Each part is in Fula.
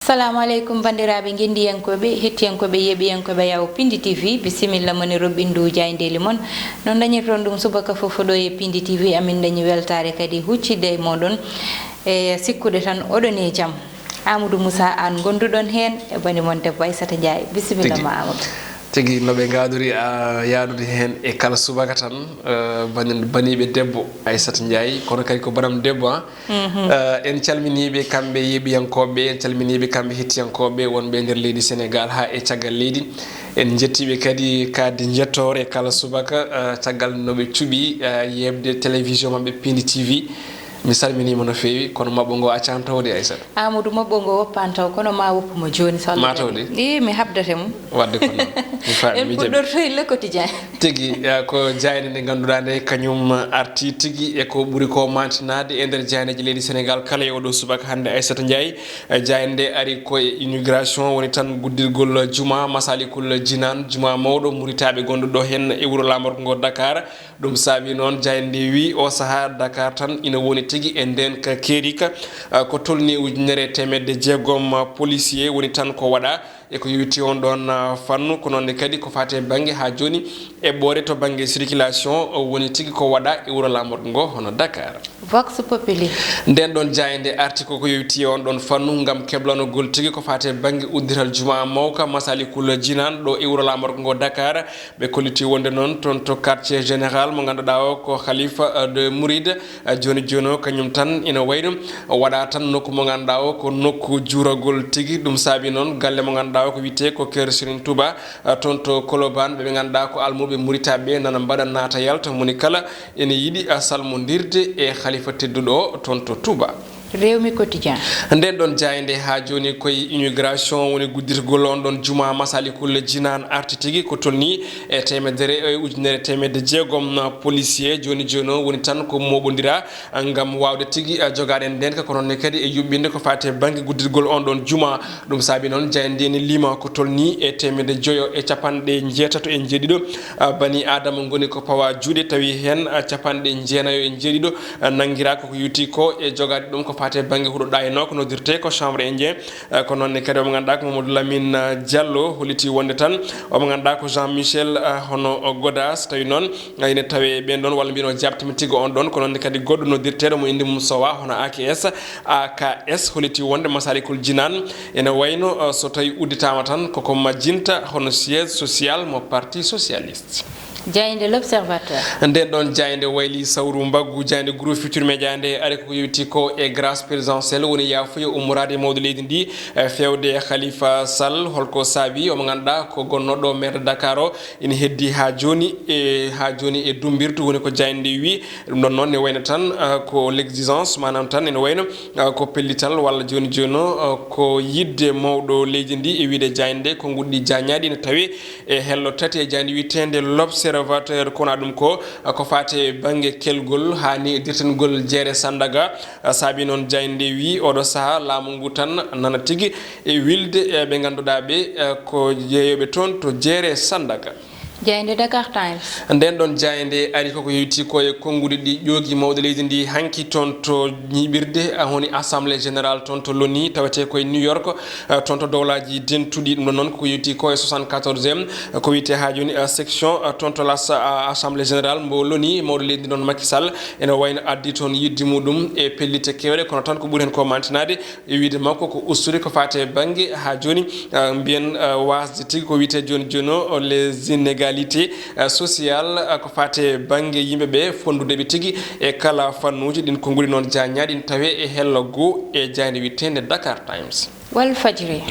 Assalamu alaikum bandiraɓe gendiyyankoɓe hettiyankoɓe yeɓiyankoɓe yawo Pindi TV bisimilla moni robindu jayndeli mon non dañirton ɗum subaka fofo ɗo e Pindi TV amin dañi weltare kadi huccidde e moɗon e sikkude tan oɗon e jaam Amadou Moussa an gonduɗon hen e bani mon debbo Aissata Ndiaye bisimilla ma Amadou tigi noɓe gadori a yaadude hen e kala subaka tan baniɓe debbo Aissata Ndiaye kono kadi ko banam debbo en calminiɓe kamɓe yeɓiyankoɓe en calminiɓe kamɓe hettiyankoɓe wonɓe nder leydi Sénégal ha e caggal leydi en jettiɓe kadi kadde jettore kala subaka caggal noɓe cuuɓi yebde télévision mabɓe Pindi TV mi salminima no fewi kono mabɓo ngo accani tawde Aissata Amadou mabɓo ngo woppani taw kono ma woppuma joni ma tawde mi habdate mum wadde ko noon en puɗɗorto e Le Quotidien tigi ko jayde nde ganduɗa nde kañum arti tigi e ko ɓuuri ko mantinade e nder jayneji leydi Sénégal kala e oɗo subaka hande Aissata Ndiaye jayde nde ari koye inauguration woni tan guddirgol juma Masalikul Jinan juma mawɗo muritaɓe gonɗuɗo hen e wuuro lamorgo ngo Dakar ɗum saabi noon jayde nde wi o saaha Dakar tan ina woni tigi e nden ka keerika ko tolni ujunere temedde jeegom policier woni tan ko waɗa e ko yewti on ɗon fannu ko noonne kadi ko fate banggue ha joni eɓɓore to banggue circulation woni tigi ko waɗa e wuuro lamorgo ngo hono Dakar Vox Populi nden ɗon jayde arti ko yewti on ɗon fannu gam keblanogol tigi ko fate banggue uddital juma mawka Masalikul Jinan ɗo e wuuro lamorgo ngo Dakar ɓe kolliti wonde noon toon to quartier général mo ganduɗa o ko khalifa de Mouride joni joni o kañum tan ina wayno waɗa tan nokku mo ganduɗa o ko nokku juuragol tigi ɗum saabi noon galle mo ganduɗa ko wiite ko Keur Serigne Touba toon to Colobane ɓe ganduɗa ko almuɓe muritaɓe nana mbaɗa naata yalta moni kala ene yiiɗi salmodirde e khalifa tedduɗo o toon to Touba Rewmi Quotidien nden ɗon jayde ha joni koye inauguration woni guddirgol on ɗon juma Masalikul Jinan arti tigi ko tolni e temedere e ujunere temedde jeegom policier joni joni o woni tan ko moɓodira gam wawde tigi jogaɗen nden ko nonne kadi e yuɓɓinde ko fate banggue guddirgol on ɗon juma ɗum saabi noon jayde ni lima ko tolni e temedde joyo e capanɗe jeetato e jeeɗiɗo bani adama goni ko pawa juuɗe tawi hen capanɗe jeenayo e jeeɗiɗo nanguira koko yuti ko e jogade ɗum ko fate banggue huɗo ɗayno ko nodirte ko chambre indien ko nonne kadi omo ganduɗa ko Mamadou Lamine Diallo holiti wonde tan omo ganduɗa ko Jean Michel hono Godas tawi noon ine tawe ɓen ɗon walla mbino jabtima tigui on ɗon ko nonne kadi goɗɗo nodirteɗo mo inde mum sowa hono AKS holiti wonde Masalikul Jinan ene wayno so tawi udditama tan koko majjinta hono siège social mo parti socialiste jayde L'Observateur nden ɗon jayde wayli sawru mbaggu jayde groupe Futurs Médias nde ari ko yewti ko e grâce présidentielle woni yafuya ummorade mawde leydi ndi fewde Khalifa Sall holko saabi omo ganduɗa ko gonnoɗo maire Dakar o ina heddi ha joni e dumbirtu woni ko jayde wi ɗum ɗon noon ne wayno tan ko l'exigence manam tan ene wayno ko pellital walla joni joni ko yidde mawɗo leydi ndi e wiide jayde ko guɗɗi jañaɗi ene tawi e hello tati e jayde witende L'Observateur kono ɗum ko fate banggue kelgol hani dirtengol jeere Sandaga saabi noon jayde wi oɗo saaha laamu ngu tan nana tigui e wilde ɓe ganduɗa ɓe ko jeeyoɓe toon to jeere Sandaga jayde Dakar Times nden ɗon jayde ari koko yewti koye konguɗi ɗi ƴoogi mawde leydi ndi hanki toon to ñiɓirde honi assemblée générale toon to Loni tawete koye New York toon to dowlaji dentuɗi ɗum ɗon noon koko yewti koye 74e ko wiyete ha joni section toon to assemblée générale mbo Loni mawde leydi noon Macky Sall ene wayno addi toon yidde muɗum e pellite kewɗe kono tan ko ɓuuri hen ko mantinade e wiide makko ko ustude ko fate banggue ha joni mbiyen wasde tigui ko wiyete joni joni o les inégalités social ko fate banggue yimɓeɓe fondudeɓe tigui e kala fannuji ɗin ko guuri noon jañaɗi ɗin tawe e hello go e jayde wittende Dakar Times Walfadjri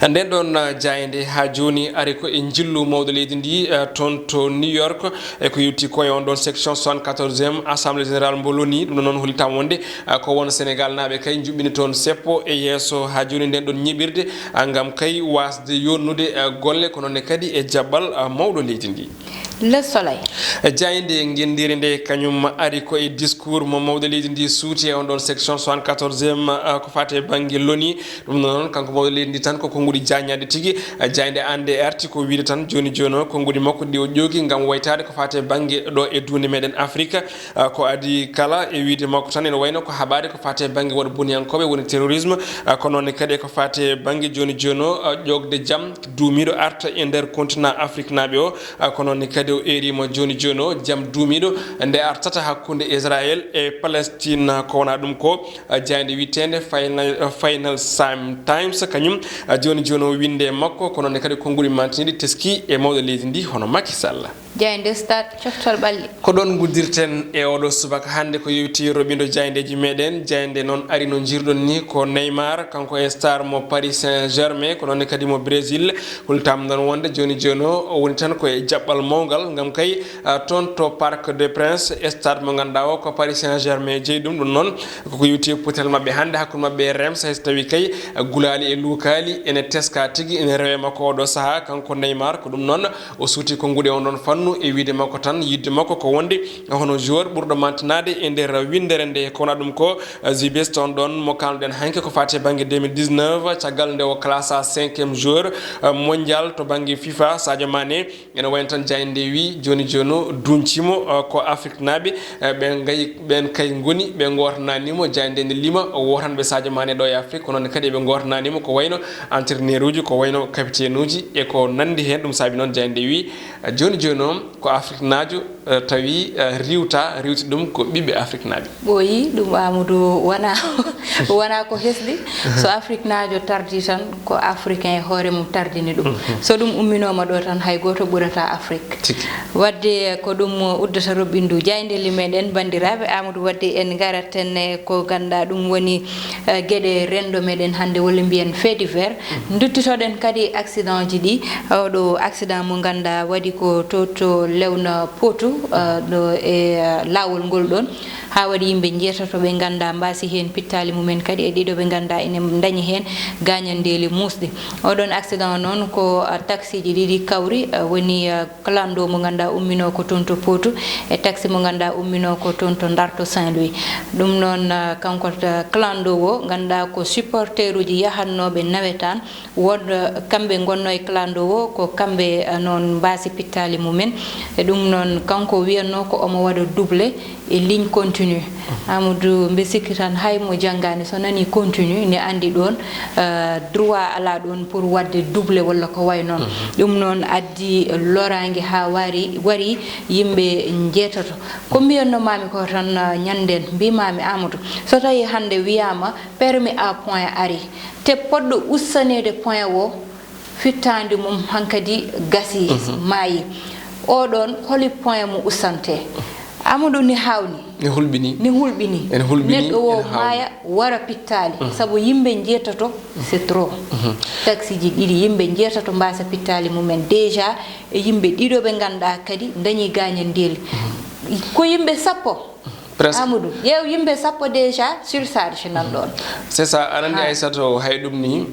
nden ɗon jayde ha joni ari ko e jillu mawde leydi ndi toon to New York e ko yewti koye on ɗon section 74e assemblée générale mbo Loni ɗum noon holitama wonde ko won Sénégal naaɓe kay juɓɓini toon seppo e yesso ha joni nden ɗon ñiɓirde gam kay wasde yonnude golle ko nonne kadi e jaɓɓal mawɗo leydi ndi Le Soleil jayde ngendiri nde kañum ari ko e discours mo mawde leydi ndi suuti e on ɗon section 74e ko fate banggue loni ɗum noon kanko mawde leydi ndi tan ko konngudi jañade tigui jayde ande arti ko wiide tan joni o konngudi makko ɗi o ƴoogi gam waytade ko fate banggue ɗo e dunde meɗen Afrique ko adi kala e wiide makko tan ene wayno ko haɓade ko fate banggue waɗa boniyankoɓe woni terrorisme ko noonne kadi ko fate banggue joni o ƴogde jaam duumiɗo arta e nder continent Afrique naaɓe o ko noonne kadi o erima joni o jaam duumiɗo nde artata hakkude Israël e Palestine ko wona ɗum ko jayde wittede Final Times kañum joni o winde makko ko noonne kadi konnguli mantiniɗi teski e mawɗo leydi ndi hono Macky Sall jayde stade coftol ɓalli ko ɗon guddirten e oɗo subaka hande ko yewti roɓindo jayndeji meɗen jayde noon ari no jirɗon ni ko Neymar kanko e star mo Paris Saint-Germain ko noonne kadi mo Brésil hultama ɗon wonde joni o woni tan koye jaɓɓal mawgal gam kay toon to Parc des Princes stade mo ganduɗa o ko Paris Saint-Germain jeeyi ɗum noon koko yewti putel mabɓe hande hakkude mabɓe e Reims so tawi kay gulali e luukali ene teska tigui ene rewe makko oɗo saaha kanko Neymar ko ɗum noon o suuti kongude on ɗon fannu e wiide makko tan yidde makko ko wonde hono joueur ɓurɗo mantinade e nder windere nde ko wona ɗum ko the best on ɗon mo kalduɗen hanke ko fate banggue 2019 caggal nde o classa 5e joueur mondial to banggue FIFA Sadio Mané ene wayno tan jayde wi joni duncimo ko Afrique naaɓe ɓen kay goni ɓe gortananimo jayde nde lima wotanɓe Sadio Mané ɗo e Afrique ko noon kadi ɓe gortananimo ko wayno entraîneur uji ko wayno capitaine uji e ko nandi hen ɗum saabi noon jayde wi joni ko Afrique najo tawi riwti ɗum ko ɓiɓɓe Afrique naaɓe ɓooyi ɗum Amadou wona ko hesɗi so Afrique najo tardi tan ko africain e hoore mum tardini ɗum so ɗum umminoma ɗo tan hay goto ɓurata Afrique wadde ko ɗum uddata roɓɓindu jayndeli meɗen bandiraɓe Amadou wadde en garaten ko ganduɗa ɗum woni gueɗe rendo meɗen hande walla mbiyen fait divers duttitoɗen kadi accident ji ɗi oɗo accident mo ganduɗa waɗi ko to lewna Potou ɗo e lawol ngol ɗon ha waɗi yimɓe jeetato ɓe ganda mbasi hen pittali mumen kadi e ɗiɗo ɓe ganda ene dañi hen gañandeli musɗi oɗon accident noon ko taxi ji ɗiɗi kawri woni clando mo ganda ummino ko toon to Potou e taxi mo ganda ummino ko toon to Darto Saint-Louis ɗum noon kanko clando o ganda ko supporter uji yahannoɓe nawetan wonde kamɓe gonno e clando o ko kamɓe noon mbasi pittali mumen e ɗum noon kanko wiyanno ko omo waɗa doublé e ligne continue Amadou mbe sikki tan hay mo janggani so nani continue ne andi ɗon droit ala ɗon pour wadde doublé walla ko way noon ɗum noon addi lorangue ha wari yimɓe jeetato ko mbiyannomami ko tan ñanden mbimami Amadou so tawi hande wiyama permis à point ari te poɗɗo ussanede point o fittande mum hankadi gasi maayi oɗon holi point mo ussante Amadou ni hawni ni hulɓini neɗɗo o maaya wara pittali saabu yimɓe jeetato c'est trop taxi ji ɗiɗi yimɓe jeetato mbasa pittali mumen déjà e yimɓe ɗiɗo ɓe ganduɗa kadi dañi gañandeli ko yimɓe sappo Amadou yew yimɓe sappo déjà surcharge nan ɗon c'est ça anandi Aissatou hay ɗum ni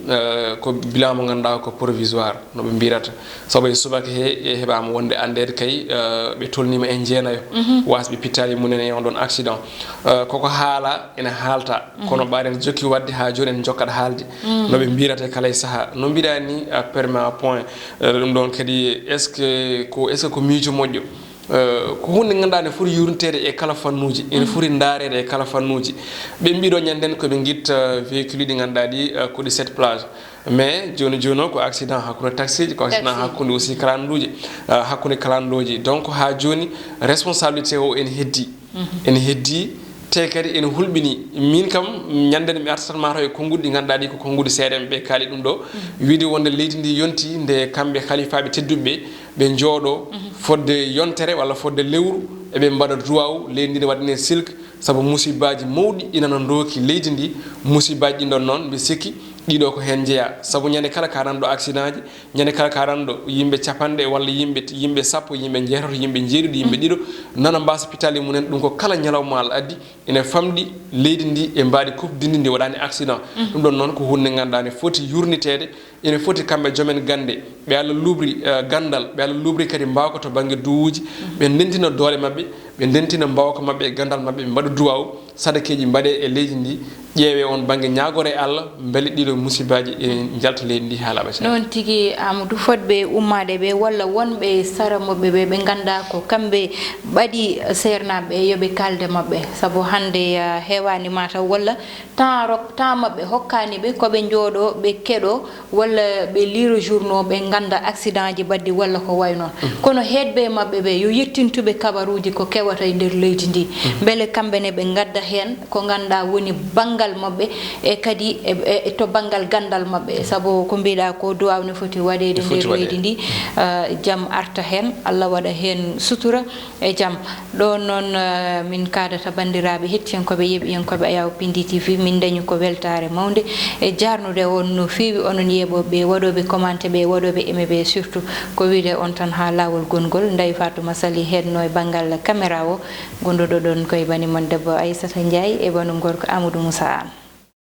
ko bilan mo ganduɗa ko provisoire no ɓe mbirata saabu e subaka he heɓama wonde andede kay ɓe tolnima e jeenayo wasɓe pittali munen e on ɗon accident koko haala ene haalta kono ɓaɗen jokki wadde ha joni en jokkat haalde noɓe mbirata kala e saaha no mbiɗa ni permis à point ɗum ɗon kadi est ce que ko miijo moƴƴo ko hunde ganduɗa ne foti yurnitede e kala fannuji ene foti daarede e kala fannuji ɓe mbiɗo ñanden koɓe guitta véhicule ɗi ganduɗa ɗi ko ɗi 7 places mais joni o ko accident hakkude taxi ji ko accident hakkude aussi kalanduji hakkude kalandoji donc ha joni responsabilité o ene heddi te kadi ene hulɓini min kam ñanden mi artatan mataw e konngudi ɗi ganduɗa ɗi ko konngudi seeɗen ɓe kaali ɗum ɗo wiide wonde leydi ndi yonti nde kamɓe kalifaɓe tedduɓe ɓe jooɗo fodde yontere walla fodde lewru eɓe mbaɗa duwaw leydi ndi ne waɗine silk saabu musibaji mawɗi inana dooki leydi ndi musibaji ɗin ɗon noon mbi sikki ɗiɗo ko hen jeeya sabu ñande kala ka ranɗo accident ji ñande kala ka ranɗo yimɓe capanɗe walla yimɓe sappo yimɓe jeetato yimɓe jeeɗiɗo yimɓe ɗiɗo nana mba hôpital mumen ɗum ko kala ñalawma Allah addi ene famɗi leydi ndi e mbaɗi kufdindi ndi waɗani accident ɗum ɗon noon ko hunde ganduɗa ne foti yurnitede ene foti kamɓe joomen gande ɓe Allah lubri gandal ɓe Allah lubri kadi mbawko to banggue duwuji ɓe ndentina doole mabɓe ɓe ndentina mbawka mabɓe e gandal mabɓe ɓe mbaɗa duwaw sadakeji mbaɗe e leydi ndi ƴeewe on banggue ñagore Allah beele ɗiɗo musibaji e jalta leydi ndi haala ɓe noon tigui Amadou fotɓe ummade ɓe walla wonɓe saramoɓe ɓe ɓe ganda ko kamɓe ɓaɗi sernaɓe yoɓe kalde mabɓe saabu hande hewani mataw walla temps mabɓe hokkani ɓe koɓe jooɗo ɓe keɗo walla ɓe lire journaux ɓe ganda accident ji baddi walla ko way noon kono heedɓe mabɓe ɓe yo yettintuɓe kabaruji ko kewata e nder leydi ndi beele kamɓene ɓe gadda hen ko ganda woni banggal mabɓe e kadi to banggal gandal mabɓe saabu ko mbiɗa ko duwawne foti waɗede nder leydi ndi jaam arta hen Allah waɗa hen sutura e jaam ɗo noon min kadata bandiraɓe hettiyankoɓe yeeɓiyankoɓe Ayaw Pindi TV min dañi ko weltare mawde e jarnude on no fewi onon yeeɓoɓe waɗoɓe commenté ɓe waɗoɓe aimé ɓe surtout ko wiide on tan ha lawol gongol Ndeye Fatouma Sally henno e banggal caméra o gonduɗo ɗon koye banimon debbo Aissata Ndiaye e banum gorko Amadou Moussa Anne